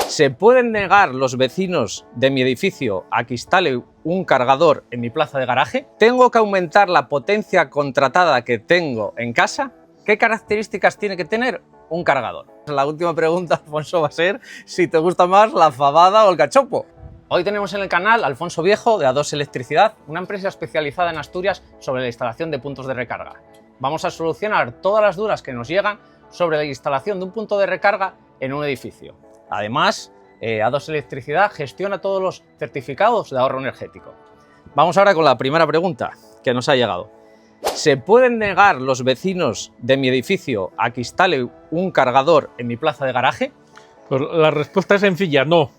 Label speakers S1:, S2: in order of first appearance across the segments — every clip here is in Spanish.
S1: ¿Se pueden negar los vecinos de mi edificio a que instale un cargador en mi plaza de garaje? ¿Tengo que aumentar la potencia contratada que tengo en casa? ¿Qué características tiene que tener un cargador? La última pregunta, Alfonso, va a ser si te gusta más la fabada o el cachopo. Hoy tenemos en el canal a Alfonso Viejo de A2 Electricidad, una empresa especializada en Asturias sobre la instalación de puntos de recarga. Vamos a solucionar todas las dudas que nos llegan sobre la instalación de un punto de recarga en un edificio. Además, A2 Electricidad gestiona todos los certificados de ahorro energético. Vamos ahora con la primera pregunta que nos ha llegado. ¿Se pueden negar los vecinos de mi edificio a que instale un cargador en mi plaza de garaje?
S2: Pues la respuesta es sencilla, no.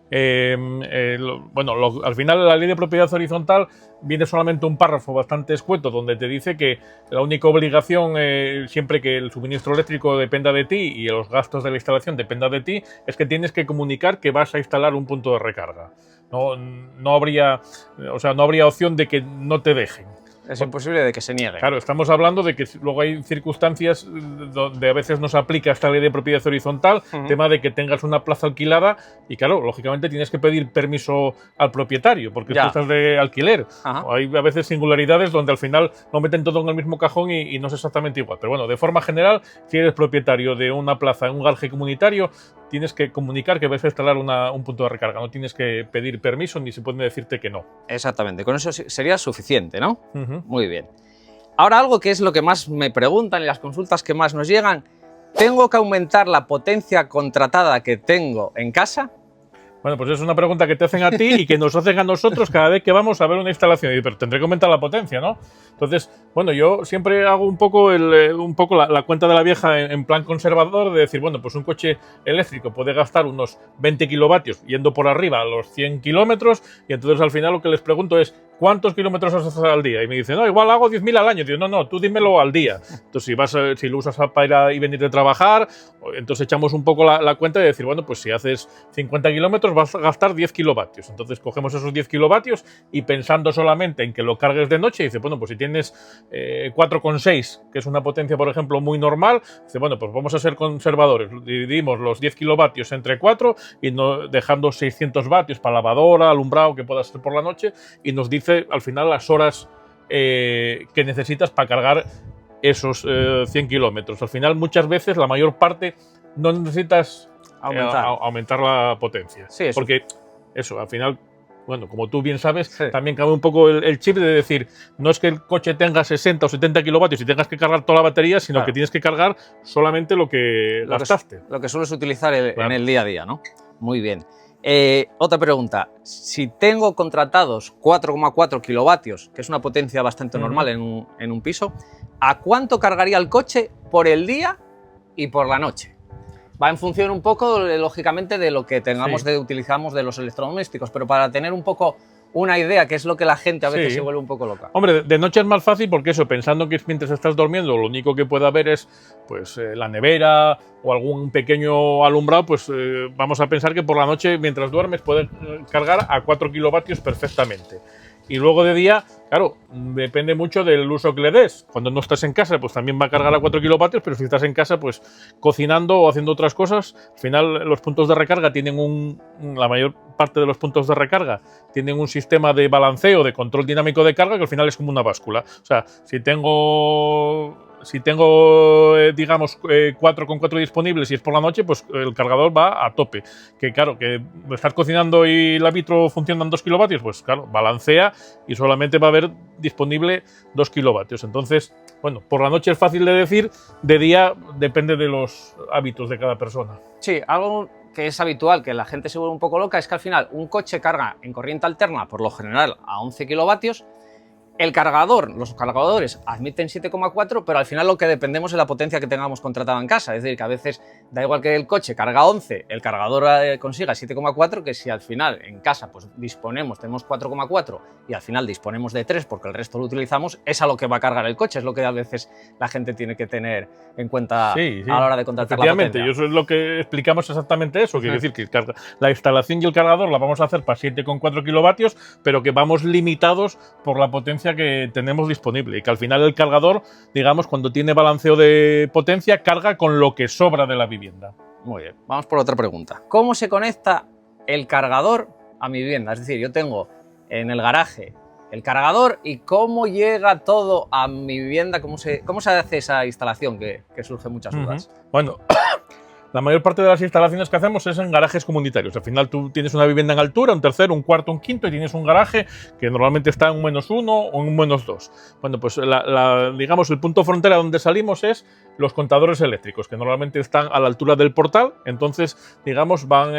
S2: Al final la ley de propiedad horizontal viene solamente un párrafo bastante escueto donde te dice que la única obligación, siempre que el suministro eléctrico dependa de ti y los gastos de la instalación dependan de ti, es que tienes que comunicar que vas a instalar un punto de recarga. No habría opción de que no te dejen.
S1: Es imposible de que se niegue.
S2: Claro, estamos hablando de que luego hay circunstancias donde a veces no se aplica esta ley de propiedad horizontal, tema de que tengas una plaza alquilada y claro, lógicamente tienes que pedir permiso al propietario porque tú estás de alquiler. Hay a veces singularidades donde al final lo meten todo en el mismo cajón y no es exactamente igual. Pero bueno, de forma general, si eres propietario de una plaza en un garaje comunitario, tienes que comunicar que vas a instalar un punto de recarga. No tienes que pedir permiso ni se puede decirte que no.
S1: Exactamente, con eso sería suficiente, ¿no? Muy bien. Ahora algo que es lo que más me preguntan y las consultas que más nos llegan. ¿Tengo que aumentar la potencia contratada que tengo en casa?
S2: Bueno, pues es una pregunta que te hacen a ti y que nos hacen a nosotros cada vez que vamos a ver una instalación. Pero tendré que aumentar la potencia, ¿no? Entonces, bueno, yo siempre hago un poco la cuenta de la vieja en plan conservador de decir, bueno, pues un coche eléctrico puede gastar unos 20 kilovatios yendo por arriba a los 100 kilómetros y entonces al final lo que les pregunto es ¿cuántos kilómetros haces al día? Y me dicen, no, igual hago 10.000 al año. Digo, no, tú dímelo al día. Entonces, si lo usas para ir y venir de trabajar, entonces echamos un poco la cuenta y decir, bueno, pues si haces 50 kilómetros vas a gastar 10 kilovatios. Entonces cogemos esos 10 kilovatios y pensando solamente en que lo cargues de noche, dice, bueno, pues si tienes 4,6, que es una potencia, por ejemplo, muy normal, dice, bueno, pues vamos a ser conservadores. Dividimos los 10 kilovatios entre 4 y dejando 600 vatios para lavadora, alumbrado que pueda ser por la noche y nos dice al final las horas que necesitas para cargar esos 100 kilómetros. Al final, muchas veces, la mayor parte, no necesitas aumentar la potencia.
S1: Sí, eso.
S2: Porque eso, al final, bueno, como tú bien sabes, también cabe un poco el chip de decir, no es que el coche tenga 60 o 70 kilovatios y tengas que cargar toda la batería, sino que tienes que cargar solamente lo que gastaste.
S1: Lo que sueles utilizar en el día a día, ¿no? Muy bien. Otra pregunta, si tengo contratados 4,4 kilovatios, que es una potencia bastante normal en un piso, ¿a cuánto cargaría el coche por el día y por la noche? Va en función un poco, lógicamente, de lo que utilizamos de los electrodomésticos, pero para tener un poco una idea, que es lo que la gente a veces se vuelve un poco loca.
S2: Hombre, de noche es más fácil porque eso, pensando que mientras estás durmiendo lo único que puede haber es pues la nevera o algún pequeño alumbrado, pues vamos a pensar que por la noche, mientras duermes, puedes cargar a 4 kilovatios perfectamente. Y luego de día, claro, depende mucho del uso que le des. Cuando no estás en casa, pues también va a cargar a 4 kilovatios, pero si estás en casa, pues cocinando o haciendo otras cosas, al final los puntos de recarga tienen la mayor parte de los puntos de recarga tienen un sistema de balanceo, de control dinámico de carga, que al final es como una báscula. O sea, si tengo digamos 4,4 disponibles y es por la noche, pues el cargador va a tope. Que claro, que estar cocinando y la vitro funcionan 2 kilovatios, pues claro, balancea y solamente va a haber disponible 2 kilovatios. Entonces, bueno, por la noche es fácil de decir, de día depende de los hábitos de cada persona.
S1: Sí, algo que es habitual, que la gente se vuelve un poco loca, es que al final un coche carga en corriente alterna, por lo general, a 11 kilovatios. El cargador, los cargadores admiten 7,4, pero al final lo que dependemos es la potencia que tengamos contratada en casa. Es decir, que a veces da igual que el coche carga 11, el cargador consiga 7,4, que si al final en casa pues tenemos 4,4 y al final disponemos de 3 porque el resto lo utilizamos, es a lo que va a cargar el coche. Es lo que a veces la gente tiene que tener en cuenta a la hora de contratar la potencia.
S2: Eso es lo que explicamos exactamente eso. Quiere decir que la instalación y el cargador la vamos a hacer para 7,4 kilovatios, pero que vamos limitados por la potencia que tenemos disponible y que al final el cargador, digamos, cuando tiene balanceo de potencia, carga con lo que sobra de la vivienda.
S1: Muy bien, vamos por otra pregunta. ¿Cómo se conecta el cargador a mi vivienda? Es decir, yo tengo en el garaje el cargador y cómo llega todo a mi vivienda, cómo se hace esa instalación, que surgen muchas dudas.
S2: Bueno, la mayor parte de las instalaciones que hacemos es en garajes comunitarios. Al final tú tienes una vivienda en altura, un tercero, un cuarto, un quinto, y tienes un garaje que normalmente está en un -1 o en un -2. Bueno, pues digamos el punto frontera donde salimos es los contadores eléctricos, que normalmente están a la altura del portal. Entonces, digamos, van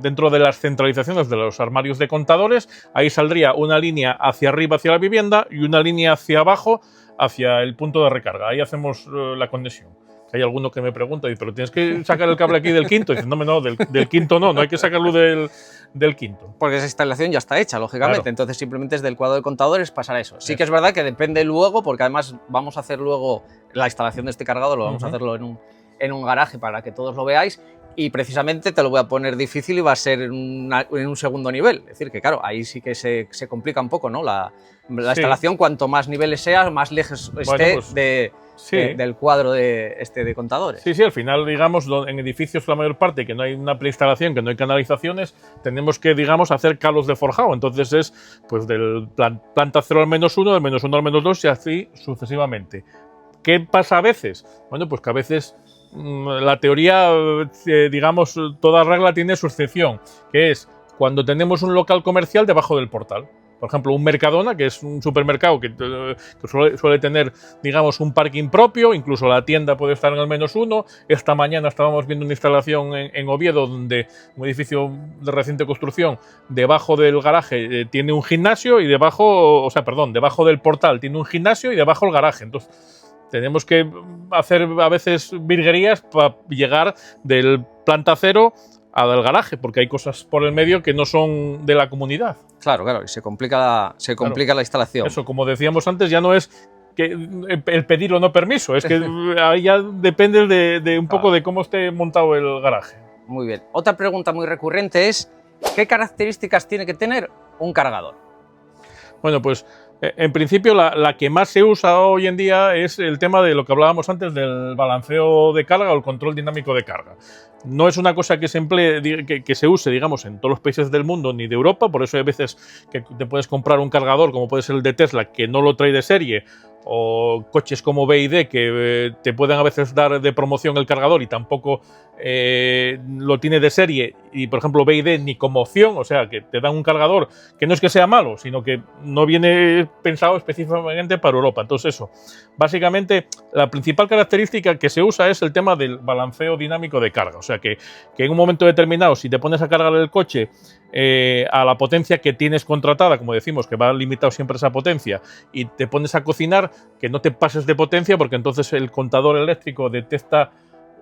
S2: dentro de las centralizaciones de los armarios de contadores. Ahí saldría una línea hacia arriba, hacia la vivienda, y una línea hacia abajo, hacia el punto de recarga. Ahí hacemos la conexión. Hay alguno que me pregunta, pero tienes que sacar el cable aquí del quinto. Y dice, no, del quinto no hay que sacarlo del quinto.
S1: Porque esa instalación ya está hecha, lógicamente. Claro. Entonces simplemente es del cuadro de contadores pasar a eso. Sí que es verdad que depende luego, porque además vamos a hacer luego la instalación de este cargador, lo vamos a hacerlo en un garaje para que todos lo veáis. Y precisamente te lo voy a poner difícil y va a ser en un segundo nivel. Es decir, que claro, ahí sí que se complica un poco, ¿no? La instalación, cuanto más niveles sea, más lejos esté pues, del cuadro de contadores.
S2: Sí, al final, digamos, en edificios la mayor parte que no hay una preinstalación, que no hay canalizaciones, tenemos que, digamos, hacer calos de forjado. Entonces es pues del planta 0 al -1, del -1 al -2 y así sucesivamente. ¿Qué pasa a veces? Bueno, pues que a veces la teoría, digamos, toda regla tiene su excepción, que es cuando tenemos un local comercial debajo del portal. Por ejemplo, un Mercadona, que es un supermercado que suele tener, digamos, un parking propio, incluso la tienda puede estar en el -1. Esta mañana estábamos viendo una instalación en Oviedo, donde un edificio de reciente construcción, debajo del garaje tiene un gimnasio y debajo del portal tiene un gimnasio y debajo el garaje. Entonces, tenemos que hacer a veces virguerías para llegar del planta 0 al garaje, porque hay cosas por el medio que no son de la comunidad.
S1: Claro, y se complica la instalación.
S2: Eso, como decíamos antes, ya no es que el pedir o no permiso, es que ahí ya depende de un poco de cómo esté montado el garaje.
S1: Muy bien. Otra pregunta muy recurrente es, ¿qué características tiene que tener un cargador?
S2: Bueno, pues en principio la que más se usa hoy en día es el tema de lo que hablábamos antes del balanceo de carga o el control dinámico de carga. No es una cosa que se emplee, que se use, digamos, en todos los países del mundo ni de Europa, por eso hay veces que te puedes comprar un cargador como puede ser el de Tesla, que no lo trae de serie, o coches como BYD que te pueden a veces dar de promoción el cargador y tampoco lo tiene de serie, y por ejemplo BYD ni como opción, o sea que te dan un cargador que no es que sea malo, sino que no viene pensado específicamente para Europa. Entonces eso, básicamente la principal característica que se usa es el tema del balanceo dinámico de carga, o sea que en un momento determinado, si te pones a cargar el coche a la potencia que tienes contratada, como decimos, que va limitado siempre a esa potencia, y te pones a cocinar, que no te pases de potencia, porque entonces el contador eléctrico detecta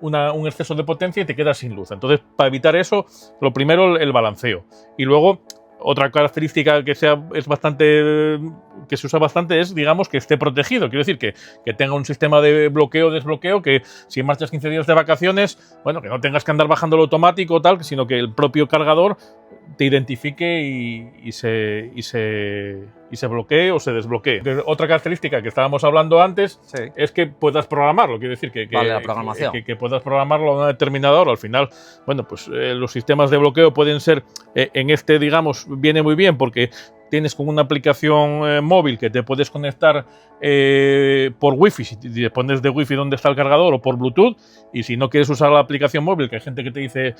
S2: un exceso de potencia y te quedas sin luz. Entonces, para evitar eso, lo primero el balanceo. Y luego, otra característica que se usa bastante es, digamos, que esté protegido. Quiero decir, que tenga un sistema de bloqueo, desbloqueo, que si marchas 15 días de vacaciones, bueno, que no tengas que andar bajando el automático o tal, sino que el propio cargador te identifique y se bloquee o se desbloquee. Otra característica que estábamos hablando antes es que puedas programarlo. Quiero decir
S1: la programación.
S2: Que puedas programarlo a una determinada hora. Al final, bueno, pues los sistemas de bloqueo pueden ser, en este, digamos, viene muy bien porque tienes como una aplicación móvil que te puedes conectar por Wi-Fi, si te pones de Wi-Fi donde está el cargador, o por Bluetooth, y si no quieres usar la aplicación móvil, que hay gente que te dice,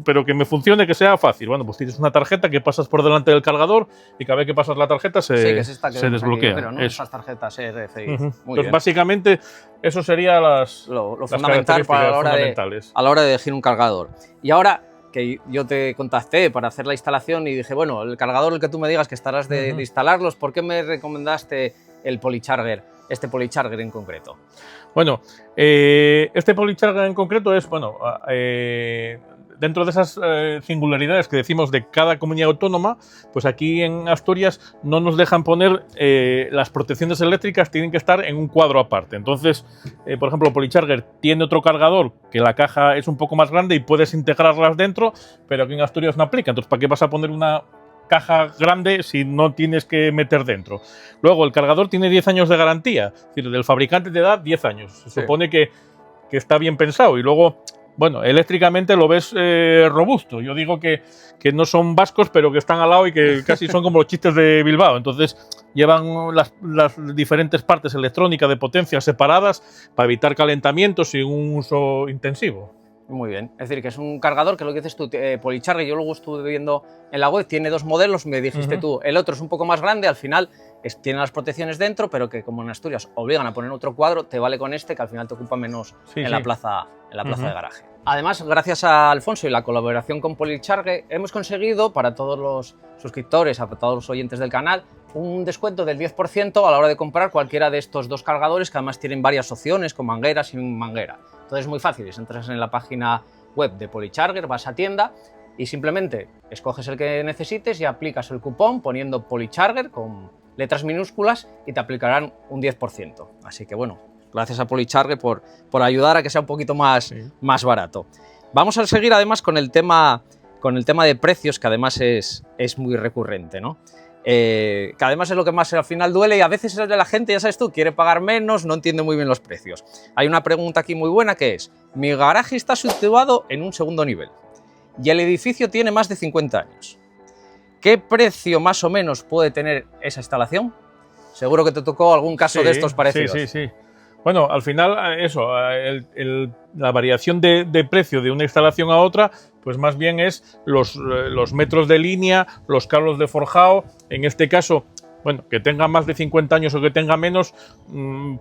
S2: pero que me funcione, que sea fácil. Bueno, pues tienes una tarjeta que pasas por delante del cargador y cada vez que pasas la tarjeta se desbloquea.
S1: Pero no esas tarjetas RFID.
S2: Entonces, básicamente, eso sería
S1: lo fundamental para a la hora de elegir un cargador. Y ahora, que yo te contacté para hacer la instalación y dije, bueno, el cargador, el que tú me digas que estarás de instalarlos, ¿por qué me recomendaste el Polycharger, este Polycharger en concreto?
S2: Bueno, este Polycharger en concreto es, dentro de esas singularidades que decimos de cada comunidad autónoma, pues aquí en Asturias no nos dejan poner las protecciones eléctricas, tienen que estar en un cuadro aparte. Entonces, por ejemplo, Polycharger tiene otro cargador que la caja es un poco más grande y puedes integrarlas dentro, pero aquí en Asturias no aplica. Entonces, ¿para qué vas a poner una caja grande si no tienes que meter dentro? Luego, el cargador tiene 10 años de garantía, es decir, del fabricante te da 10 años. Se supone que está bien pensado. Y luego, bueno, eléctricamente lo ves robusto. Yo digo que no son vascos, pero que están al lado y que casi son como los chistes de Bilbao. Entonces llevan las diferentes partes electrónicas de potencia separadas para evitar calentamientos y un uso intensivo.
S1: Muy bien, es decir, que es un cargador que lo que dices tú, Policharge, yo luego estuve viendo en la web, tiene 2 modelos, me dijiste tú, el otro es un poco más grande, al final tiene las protecciones dentro, pero que como en Asturias obligan a poner otro cuadro, te vale con este, que al final te ocupa menos en la plaza de garaje. Además, gracias a Alfonso y la colaboración con Policharge, hemos conseguido para todos los suscriptores, para todos los oyentes del canal, un descuento del 10% a la hora de comprar cualquiera de estos 2 cargadores, que además tienen varias opciones, con manguera, sin manguera. Entonces es muy fácil, entras en la página web de Policharger, vas a tienda y simplemente escoges el que necesites y aplicas el cupón poniendo Policharger con letras minúsculas y te aplicarán un 10%. Así que bueno, gracias a Policharger por ayudar a que sea un poquito más barato. Vamos a seguir además con el tema de precios, que además es muy recurrente, ¿no? Que además es lo que más al final duele y a veces la gente, ya sabes tú, quiere pagar menos, no entiende muy bien los precios. Hay una pregunta aquí muy buena que es: mi garaje está situado en un segundo nivel y el edificio tiene más de 50 años. ¿Qué precio más o menos puede tener esa instalación? Seguro que te tocó algún caso de estos parecidos.
S2: Sí. Bueno, al final eso, la variación de precio de una instalación a otra, pues más bien es los metros de línea, los cables de forjado. En este caso, bueno, que tenga más de 50 años o que tenga menos,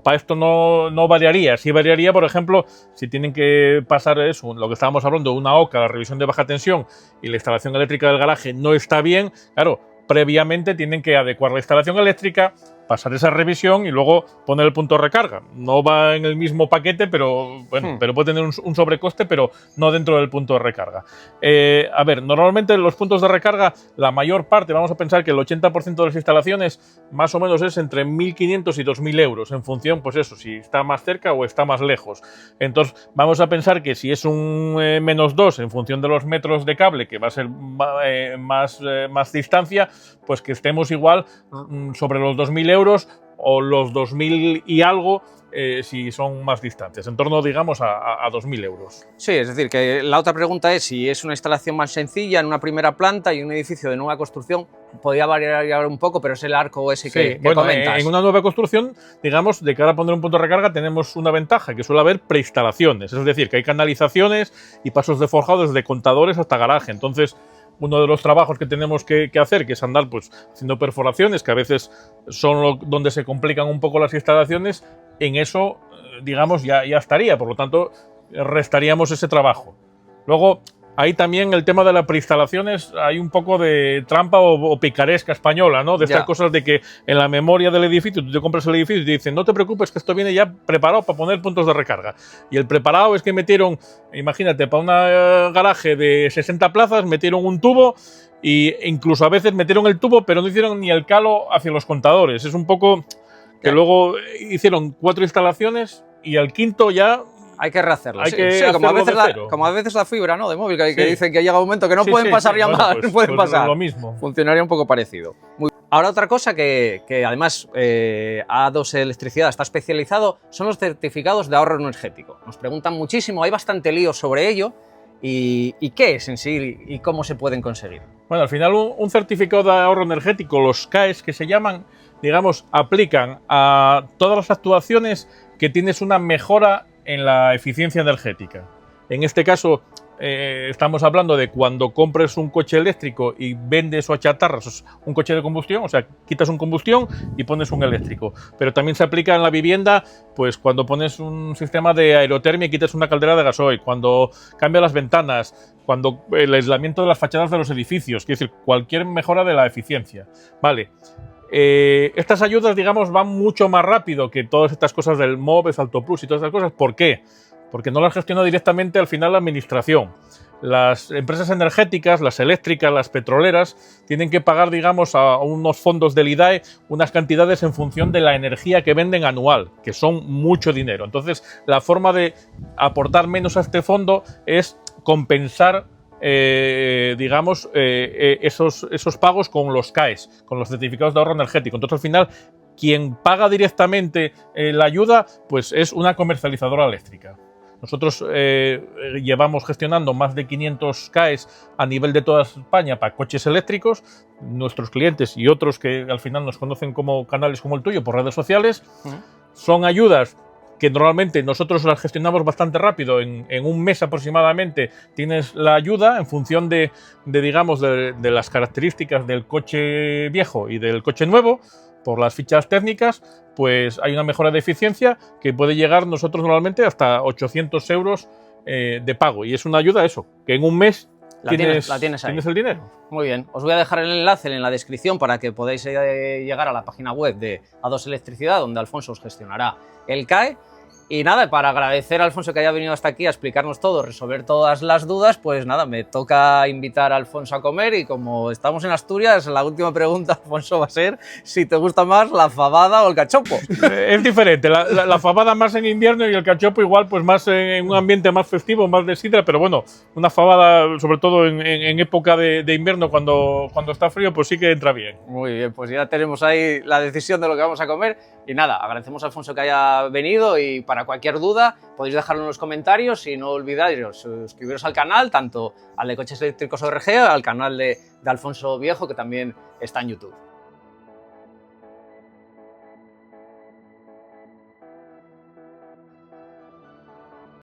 S2: para esto no variaría. Sí variaría, por ejemplo, si tienen que pasar eso, lo que estábamos hablando, una OCA, la revisión de baja tensión, y la instalación eléctrica del garaje no está bien, claro, previamente tienen que adecuar la instalación eléctrica, pasar esa revisión y luego poner el punto de recarga. No va en el mismo paquete, pero bueno, pero puede tener un sobrecoste, pero no dentro del punto de recarga. A ver, normalmente los puntos de recarga, la mayor parte, vamos a pensar que el 80% de las instalaciones más o menos es entre 1.500 y 2.000 euros, en función, pues eso, si está más cerca o está más lejos. Entonces, vamos a pensar que si es un -2, en función de los metros de cable, que va a ser más distancia, pues que estemos igual sobre los 2.000 euros o los 2.000 y algo si son más distantes, en torno, digamos, a 2.000 euros.
S1: Sí, es decir, que la otra pregunta es si es una instalación más sencilla en una primera planta y un edificio de nueva construcción, podría variar un poco, pero es el arco ese que comentas.
S2: En una nueva construcción, digamos, de cara a poner un punto de recarga, tenemos una ventaja, que suele haber preinstalaciones, es decir, que hay canalizaciones y pasos de forjado desde contadores hasta garaje. Entonces, uno de los trabajos que tenemos que hacer, que es andar pues haciendo perforaciones, que a veces son donde se complican un poco las instalaciones, en eso, digamos, ya estaría. Por lo tanto, restaríamos ese trabajo. Luego, ahí también el tema de las preinstalaciones, hay un poco de trampa o picaresca española, ¿no? De estas cosas de que en la memoria del edificio, tú te compras el edificio y te dicen, no te preocupes que esto viene ya preparado para poner puntos de recarga. Y el preparado es que metieron, imagínate, para un garaje de 60 plazas, metieron un tubo e incluso a veces metieron el tubo, pero no hicieron ni el calo hacia los contadores. Es un poco que luego hicieron 4 instalaciones y al quinto ya
S1: hay que rehacerlo.
S2: Hay que
S1: como a veces la fibra, ¿no?, de móvil, que dicen que llega un momento que no pueden pasar llamadas, no pueden pasar.
S2: Lo mismo.
S1: Funcionaría un poco parecido. Ahora otra cosa que además A2 Electricidad está especializado son los certificados de ahorro energético. Nos preguntan muchísimo, hay bastante lío sobre ello. ¿Y qué es en sí y cómo se pueden conseguir?
S2: Bueno, al final un certificado de ahorro energético, los CAEs que se llaman, digamos, aplican a todas las actuaciones que tienes una mejora en la eficiencia energética. En este caso, estamos hablando de cuando compres un coche eléctrico y vendes o achatarras un coche de combustión, o sea, quitas un combustión y pones un eléctrico. Pero también se aplica en la vivienda, pues cuando pones un sistema de aerotermia y quitas una caldera de gasoil, cuando cambias las ventanas, cuando el aislamiento de las fachadas de los edificios, es decir, cualquier mejora de la eficiencia. Vale. Estas ayudas, digamos, van mucho más rápido que todas estas cosas del MOVES, AltoPlus y todas estas cosas. ¿Por qué? Porque no las gestiona directamente al final la administración. Las empresas energéticas, las eléctricas, las petroleras, tienen que pagar, digamos, a unos fondos del IDAE unas cantidades en función de la energía que venden anual, que son mucho dinero. Entonces, la forma de aportar menos a este fondo es compensar digamos, esos pagos con los CAEs, con los certificados de ahorro energético. Entonces, al final, quien paga directamente la ayuda, pues es una comercializadora eléctrica. Nosotros llevamos gestionando más de 500 CAEs a nivel de toda España para coches eléctricos. Nuestros clientes y otros que al final nos conocen como canales como el tuyo por redes sociales, son ayudas que normalmente nosotros las gestionamos bastante rápido, en un mes aproximadamente tienes la ayuda en función de las características del coche viejo y del coche nuevo. Por las fichas técnicas, pues hay una mejora de eficiencia que puede llegar nosotros normalmente hasta 800 euros de pago. Y es una ayuda eso, que en un mes tienes el dinero.
S1: Muy bien, os voy a dejar el enlace en la descripción para que podáis llegar a la página web de A2 Electricidad, donde Alfonso os gestionará el CAE. Y nada, para agradecer a Alfonso que haya venido hasta aquí a explicarnos todo, resolver todas las dudas, pues nada, me toca invitar a Alfonso a comer y como estamos en Asturias, la última pregunta, Alfonso, va a ser si te gusta más la fabada o el cachopo.
S2: Es diferente, la fabada más en invierno y el cachopo igual pues más en un ambiente más festivo, más de sidra, pero bueno, una fabada sobre todo en época de invierno cuando está frío pues sí que entra bien.
S1: Muy bien, pues ya tenemos ahí la decisión de lo que vamos a comer y nada, agradecemos a Alfonso que haya venido y para cualquier duda podéis dejarlo en los comentarios y no olvidáis suscribiros al canal, tanto al de Coches Eléctricos ORG, al canal de Alfonso Viejo que también está en YouTube.